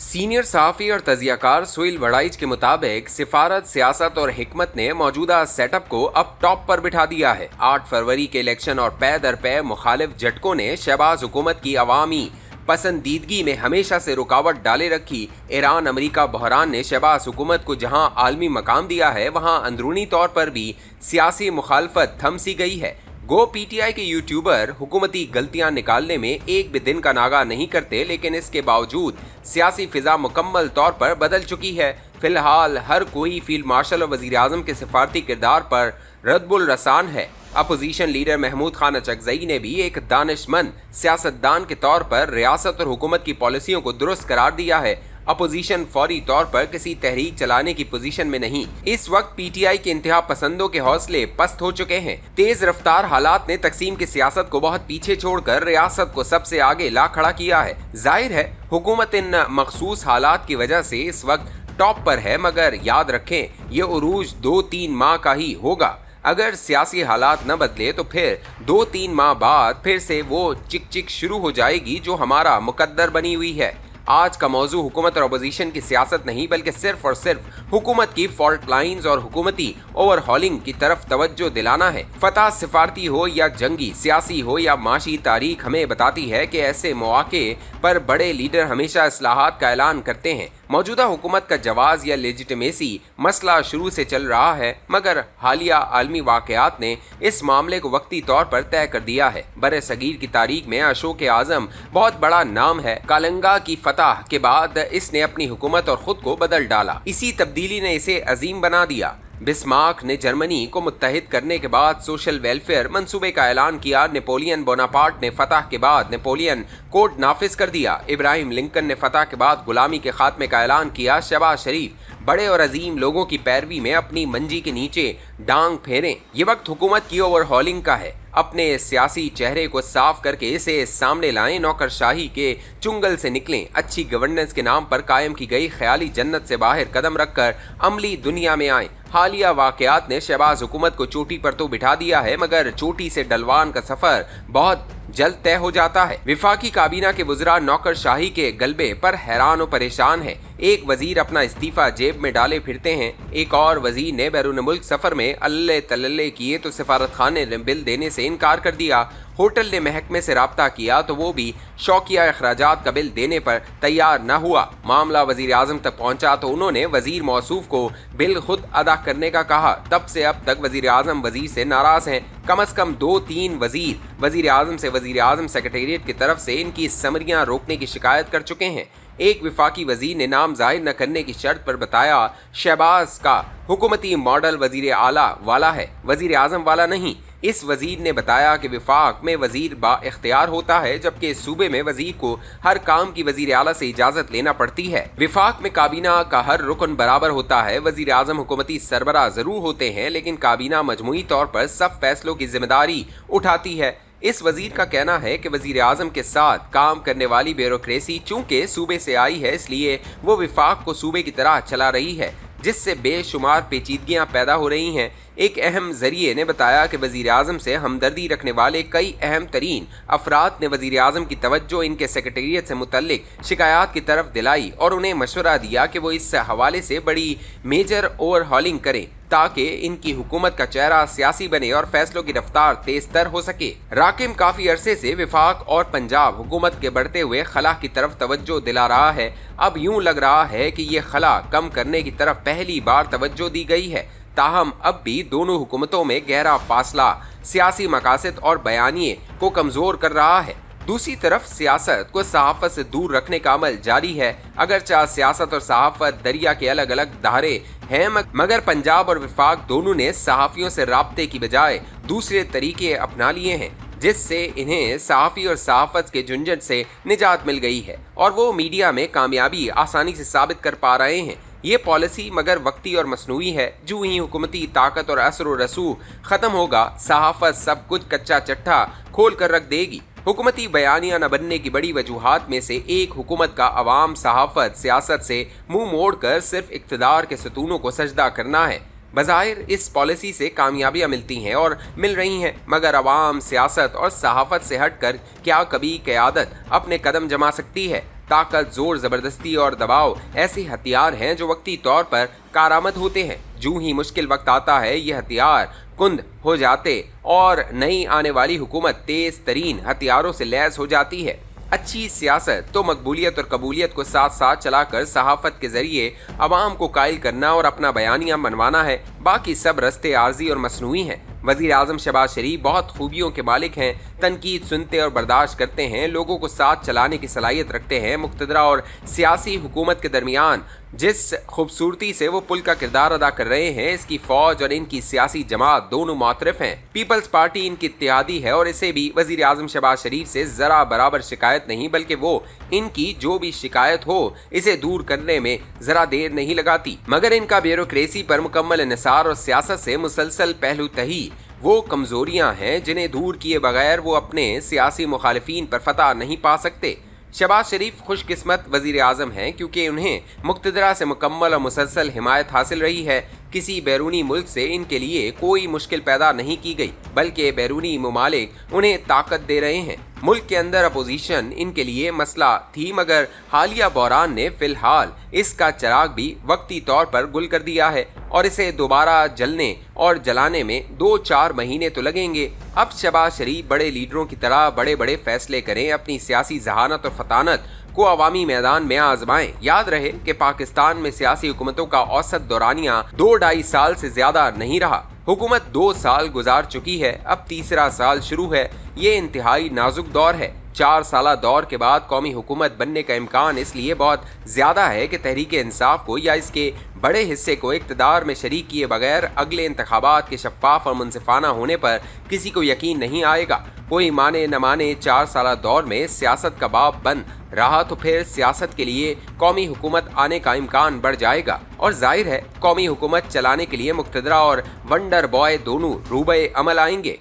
Senior सहाफ़ी और तजियाकार सुहेल वड़ाइच के मुताबिक सिफारत, सियासत और हिकमत ने मौजूदा सेटअप को अब टॉप पर बिठा दिया है। 8 फरवरी के इलेक्शन और पै दर पै मुखालिफ झटकों ने शहबाज हुकूमत की अवामी पसंदीदगी में हमेशा से रुकावट डाले रखी। ईरान अमेरिका बहरान ने शहबाज हुकूमत को जहां आलमी मकाम दिया है, वहां अंदरूनी तौर पर भी सियासी मुखालफत थम सी गई है। गो पीटीआई के यूट्यूबर हुकूमती गलतियां निकालने में एक भी दिन का नागा नहीं करते, लेकिन इसके बावजूद सियासी फिजा मुकम्मल तौर पर बदल चुकी है। फिलहाल हर कोई फील्ड मार्शल और वजीर आजम के सिफारती किरदार पर रद्बुल रसान है। अपोजिशन लीडर महमूद खान अचकजई ने भी एक दानिशमंद सियासतदान के तौर पर रियासत और हुकूमत की पॉलिसियों को दुरुस्त करार दिया है। अपोजिशन फौरी तौर पर किसी तहरीक चलाने की पोजीशन में नहीं। इस वक्त पीटीआई के इंतहा पसंदों के हौसले पस्त हो चुके हैं। तेज रफ्तार हालात ने तकसीम की सियासत को बहुत पीछे छोड़कर रियासत को सबसे आगे ला खड़ा किया है। जाहिर है हुकूमत इन मखसूस हालात की वजह से इस वक्त टॉप पर है, मगर याद रखें ये उरूज 2-3 माह का ही होगा। अगर सियासी हालात न बदले तो फिर 2-3 माह बाद फिर से वो चिक चिक शुरू हो जाएगी जो हमारा मुकद्दर बनी हुई है। आज का मौजू हुकूमत और अपोजिशन की सियासत नहीं, बल्कि सिर्फ और सिर्फ हुकूमत की फॉल्ट लाइंस और हुकूमती ओवरहॉलिंग की तरफ तवज्जो दिलाना है। फतह सिफारती हो या जंगी, सियासी हो या माशी, तारीख हमें बताती है कि ऐसे मौके पर बड़े लीडर हमेशा इस्लाहात का ऐलान करते हैं। मौजूदा हुकूमत का जवाज या लेजिटिमेसी मसला शुरू से चल रहा है, मगर हालिया आलमी वाक़यात ने इस मामले को वक्ती तौर पर तय कर दिया है। बरे सगीर की तारीख में अशोक आज़म बहुत बड़ा नाम है। कालंगा की फतह के बाद इसने अपनी हुकूमत और खुद को बदल डाला। इसी तब्दीली ने इसे अजीम बना दिया। बिस्मार्क ने जर्मनी को मुत्तहिद करने के बाद सोशल वेलफेयर मंसूबे का ऐलान किया। नेपोलियन बोनापार्ट ने फतह के बाद नेपोलियन कोड नाफिज कर दिया। इब्राहिम लिंकन ने फतह के बाद गुलामी के खात्मे का ऐलान किया। शहबाज शरीफ बड़े और अजीम लोगों की पैरवी में अपनी मंजी के नीचे डांग फेरें। ये वक्त हुकूमत की ओवरहॉलिंग का है। अपने सियासी चेहरे को साफ करके इसे सामने लाएं, नौकरशाही के चुंगल से निकलें। अच्छी गवर्नेंस के नाम पर कायम की गई ख्याली जन्नत से बाहर कदम रखकर अमली दुनिया में आएं। हालिया वाकयात ने शहबाज हुकूमत को चोटी पर तो बिठा दिया है, मगर चोटी से डलवान का सफर बहुत जल्द तय हो जाता है। विफाकी काबीना के वज़रा नौकरशाही के गलबे पर हैरान और परेशान है। एक वजीर अपना इस्तीफा जेब में डाले फिरते हैं, एक और वजीर ने बैरून मुल्क सफर में अल्ले तल्ले किए तो सफारत खाने ने बिल देने से इनकार कर दिया। होटल ने महकमे से राब्ता किया तो वो भी शौकिया अखराजात का बिल देने पर तैयार न हुआ। मामला वजीर आजम तक पहुंचा तो उन्होंने वजीर मौसूफ को बिल खुद अदा करने का कहा। तब से अब तक वजीर आजम वजीर से नाराज हैं। कम से कम 2-3 वजीर आजम से वजीर आजम सेक्रेटेरिएट की तरफ से इनकी समरियां रोकने की शिकायत कर चुके हैं। एक विफाकी वजीर ने नाम जाहिर न करने की शर्त पर बताया शहबाज का हुकूमती मॉडल वजीर आला वाला है, वजीर आजम वाला नहीं। इस वजीर ने बताया कि विफाक में वजीर बा इख्तियार होता है, जबकि सूबे में वजीर को हर काम की वजीर आला से इजाजत लेना पड़ती है। विफाक में काबीना का हर रुकन बराबर होता है। वजीर आजम हुकूमती सरबराह जरूर होते हैं, लेकिन काबीना मजमूई तौर पर सब फैसलों की जिम्मेदारी उठाती है। इस वजीर का कहना है कि वजीर आजम के साथ काम करने वाली ब्यूरोक्रेसी चूंकि सूबे से आई है, इसलिए वो विफाक को सूबे की तरह चला रही है, जिससे बेशुमार पेचीदगियां पैदा हो रही हैं। एक अहम जरिए ने बताया कि वजीर आजम से हमदर्दी रखने वाले कई अहम तरीन अफराद ने वजीर आजम की तवज्जो इनके सेक्रेटेरिएट से मुतल्लिक शिकायत की तरफ दिलाई और उन्हें मशवरा दिया कि वो इस हवाले से बड़ी मेजर ओवरहॉलिंग करें ताकि इनकी हुकूमत का चेहरा सियासी बने और फैसलों की रफ्तार तेज तर हो सके। राकिम काफी अरसे से विफाक और पंजाब हुकूमत के बढ़ते हुए खला की तरफ तवज्जो दिला रहा है। अब यूं लग रहा है कि ये खला कम करने की तरफ पहली बार तवज्जो दी गई है। ताहम अब भी दोनों हुकूमतों में गहरा फासला सियासी मकासद और बयानिए को कमजोर कर रहा है। दूसरी तरफ सियासत को सहाफत से दूर रखने का अमल जारी है। अगरचे सियासत और सहाफत दरिया के अलग अलग धारे हैं, मगर पंजाब और विफाक दोनों ने सहाफियों से राब्ते की बजाय दूसरे तरीके अपना लिए हैं, जिससे इन्हें सहाफ़ी और सहाफ़त के झुंझट से निजात मिल गई है और वो मीडिया में कामयाबी आसानी से साबित कर पा रहे हैं। ये पॉलिसी मगर वक्ती और मसनूई है। जो ही हुकूमती ताकत और असर व रसूख ख़त्म होगा, सहाफ़त सब कुछ कच्चा चट्टा खोल कर रख देगी। हुकूमती बयानिया न बनने की बड़ी वजूहात में से एक हुकूमत का अवाम सहाफ़त सियासत से मुंह मोड़कर सिर्फ इक़्तिदार के सतूनों को सजदा करना है। बज़ाहिर इस पॉलिसी से कामयाबियां मिलती हैं और मिल रही हैं, मगर अवाम सियासत और सहाफ़त से हटकर क्या कभी क़यादत अपने कदम जमा सकती है? ताकत, जोर जबरदस्ती और दबाव ऐसे हथियार हैं जो वक्ती तौर पर कारआमद होते हैं। जूं ही मुश्किल वक्त आता है, ये हथियार कुंद हो जाते और नई आने वाली हुकूमत तेज तरीन हथियारों से लैस हो जाती है। अच्छी सियासत तो मकबूलियत और कबूलियत को साथ साथ चलाकर सहाफत के जरिए अवाम को कायल करना और अपना बयानिया मनवाना है। बाकी सब रस्ते आर्जी और मसनूई हैं। वज़ीर आज़म शहबाज शरीफ बहुत खूबियों के मालिक हैं, तनकीद सुनते और बर्दाश्त करते हैं, लोगों को साथ चलाने की सलाहियत रखते हैं। मुक़्तदरा और सियासी हुकूमत के दरमियान जिस खूबसूरती से वो पुल का किरदार अदा कर रहे हैं, इसकी फौज और इनकी सियासी जमात दोनों मुतरफ हैं। पीपल्स पार्टी इनकी इत्तेहादी है और इसे भी वज़ीर आज़म शहबाज शरीफ से ज़रा बराबर शिकायत नहीं, बल्कि वो इनकी जो भी शिकायत हो इसे दूर करने में ज़रा देर नहीं लगाती। मगर इनका ब्यूरोक्रेसी पर मुकम्मल इन्हिसार और सियासत से मुसलसल पहलू तही वो कमज़ोरियाँ हैं जिन्हें दूर किए बगैर वो अपने सियासी मुखालिफिन पर फतह नहीं पा सकते। शहबाज शरीफ खुशकिस्मत वज़ीर आज़म हैं क्योंकि उन्हें मुक़्तदरा से मुकम्मल और मुसलसल हिमायत हासिल रही है। किसी बैरूनी मुल्क से इनके लिए कोई मुश्किल पैदा नहीं की गई, बल्कि बैरूनी ममालिक उन्हें ताकत दे रहे हैं। मुल्क के अंदर अपोजिशन इनके लिए मसला थी, मगर हालिया बहरान ने फिलहाल इसका चिराग भी वक्ती तौर पर गुल कर दिया है और इसे दोबारा जलने और जलाने में 2-4 महीने तो लगेंगे। अब शहबाज शरीफ बड़े लीडरों की तरह बड़े बड़े फैसले करें, अपनी सियासी जहानत और फतानत को अवामी मैदान में आजमाएं। याद रहे कि पाकिस्तान में सियासी हुकूमतों का औसत दौरानिया 2-2.5 साल से ज्यादा नहीं रहा। हुकूमत 2 साल गुजार चुकी है, अब तीसरा साल शुरू है। ये इंतहाई नाजुक दौर है। 4 साला दौर के बाद कौमी हुकूमत बनने का इम्कान इसलिए बहुत ज़्यादा है कि तहरीक इंसाफ को या इसके बड़े हिस्से को इक़्तिदार में शरीक किए बगैर अगले इंतखाबात के शफ़ाफ और मुनसिफाना होने पर किसी को यकीन नहीं आएगा। कोई माने न माने 4 साला दौर में सियासत का बाब बंद रहा तो फिर सियासत के लिए कौमी हुकूमत आने का इम्कान बढ़ जाएगा और जाहिर है कौमी हुकूमत चलाने के लिए मुक़्तदरा और वंडर बॉय दोनों रूबे अमल आएंगे।